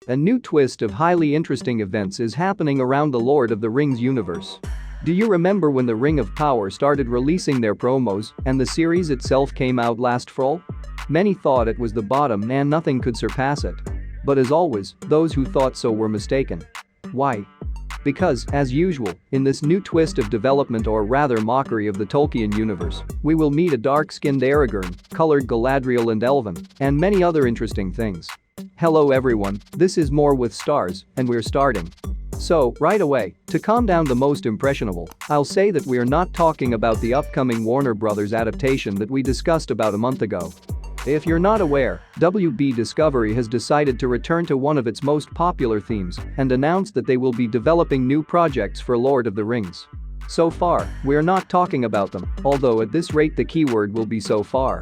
A new twist of highly interesting events is happening around the Lord of the Rings universe. Do you remember when the Ring of Power started releasing their promos and the series itself came out last fall? Many thought it was the bottom and nothing could surpass it. But as always, those who thought so were mistaken. Why? Because, as usual, in this new twist of development or rather mockery of the Tolkien universe, we will meet a dark-skinned Aragorn, colored Galadriel and Elven, and many other interesting things. Hello everyone, this is More with Stars, and we're starting. So, right away, to calm down the most impressionable, I'll say that we're not talking about the upcoming Warner Bros. Adaptation that we discussed about a month ago. If you're not aware, WB Discovery has decided to return to one of its most popular themes and announced that they will be developing new projects for Lord of the Rings. So far, we're not talking about them, although at this rate the keyword will be so far.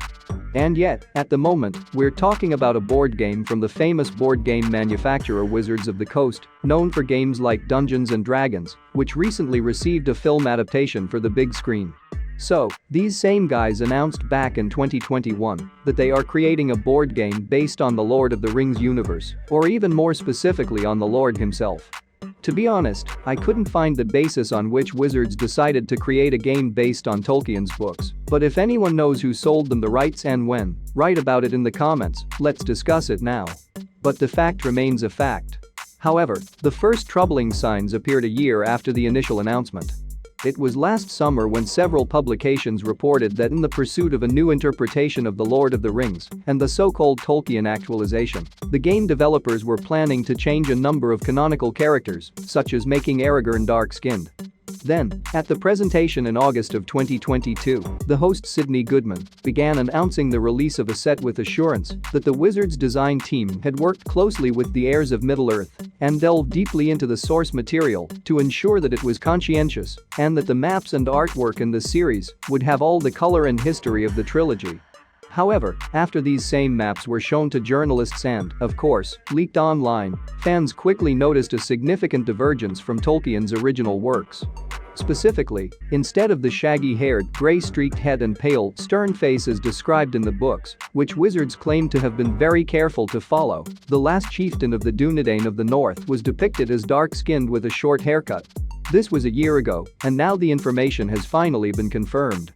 And yet, at the moment, we're talking about a board game from the famous board game manufacturer Wizards of the Coast, known for games like Dungeons & Dragons, which recently received a film adaptation for the big screen. So, these same guys announced back in 2021 that they are creating a board game based on the Lord of the Rings universe, or even more specifically on the Lord himself. To be honest, I couldn't find the basis on which Wizards decided to create a game based on Tolkien's books, but if anyone knows who sold them the rights and when, write about it in the comments, let's discuss it now. But the fact remains a fact. However, the first troubling signs appeared a year after the initial announcement. It was last summer when several publications reported that in the pursuit of a new interpretation of The Lord of the Rings and the so-called Tolkien actualization, the game developers were planning to change a number of canonical characters, such as making Aragorn dark-skinned. Then, at the presentation in August of 2022, the host Sydney Goodman began announcing the release of a set with assurance that the Wizards design team had worked closely with the heirs of Middle-earth and delved deeply into the source material to ensure that it was conscientious and that the maps and artwork in the series would have all the color and history of the trilogy. However, after these same maps were shown to journalists and, of course, leaked online, fans quickly noticed a significant divergence from Tolkien's original works. Specifically, instead of the shaggy-haired, gray-streaked head and pale, stern face as described in the books, which Wizards claimed to have been very careful to follow, the last chieftain of the Dunedain of the North was depicted as dark-skinned with a short haircut. This was a year ago, and now the information has finally been confirmed.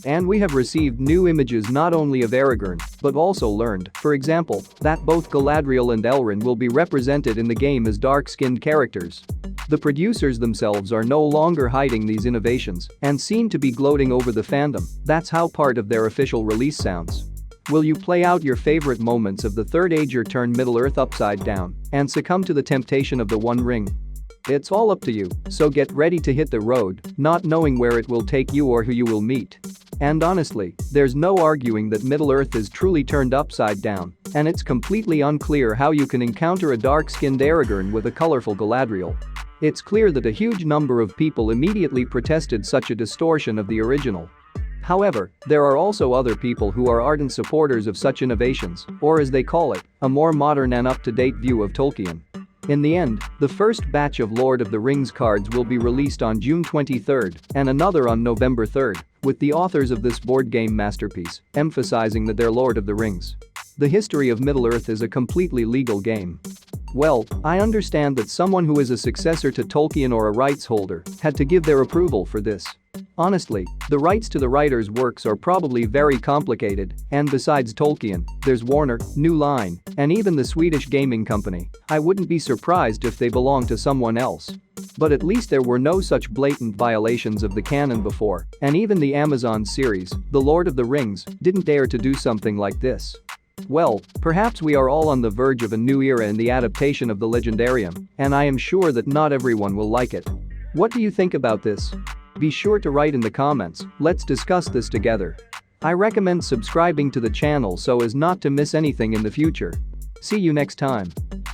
And we have received new images not only of Aragorn, but also learned, for example, that both Galadriel and Elrond will be represented in the game as dark-skinned characters. The producers themselves are no longer hiding these innovations and seem to be gloating over the fandom. That's how part of their official release sounds. Will you play out your favorite moments of the Third Age or turn Middle-earth upside down and succumb to the temptation of the One Ring? It's all up to you, so get ready to hit the road, not knowing where it will take you or who you will meet. And honestly, there's no arguing that Middle-earth is truly turned upside down, and it's completely unclear how you can encounter a dark-skinned Aragorn with a colorful Galadriel. It's clear that a huge number of people immediately protested such a distortion of the original. However, there are also other people who are ardent supporters of such innovations, or as they call it, a more modern and up-to-date view of Tolkien. In the end, the first batch of Lord of the Rings cards will be released on June 23rd and another on November 3rd, with the authors of this board game masterpiece emphasizing that they're Lord of the Rings. The history of Middle-earth is a completely legal game. Well, I understand that someone who is a successor to Tolkien or a rights holder had to give their approval for this. Honestly, the rights to the writer's works are probably very complicated, and besides Tolkien, there's Warner, New Line, and even the Swedish gaming company. I wouldn't be surprised if they belong to someone else. But at least there were no such blatant violations of the canon before, and even the Amazon series, The Lord of the Rings, didn't dare to do something like this. Well, perhaps we are all on the verge of a new era in the adaptation of the Legendarium, and I am sure that not everyone will like it. What do you think about this? Be sure to write in the comments, let's discuss this together. I recommend subscribing to the channel so as not to miss anything in the future. See you next time.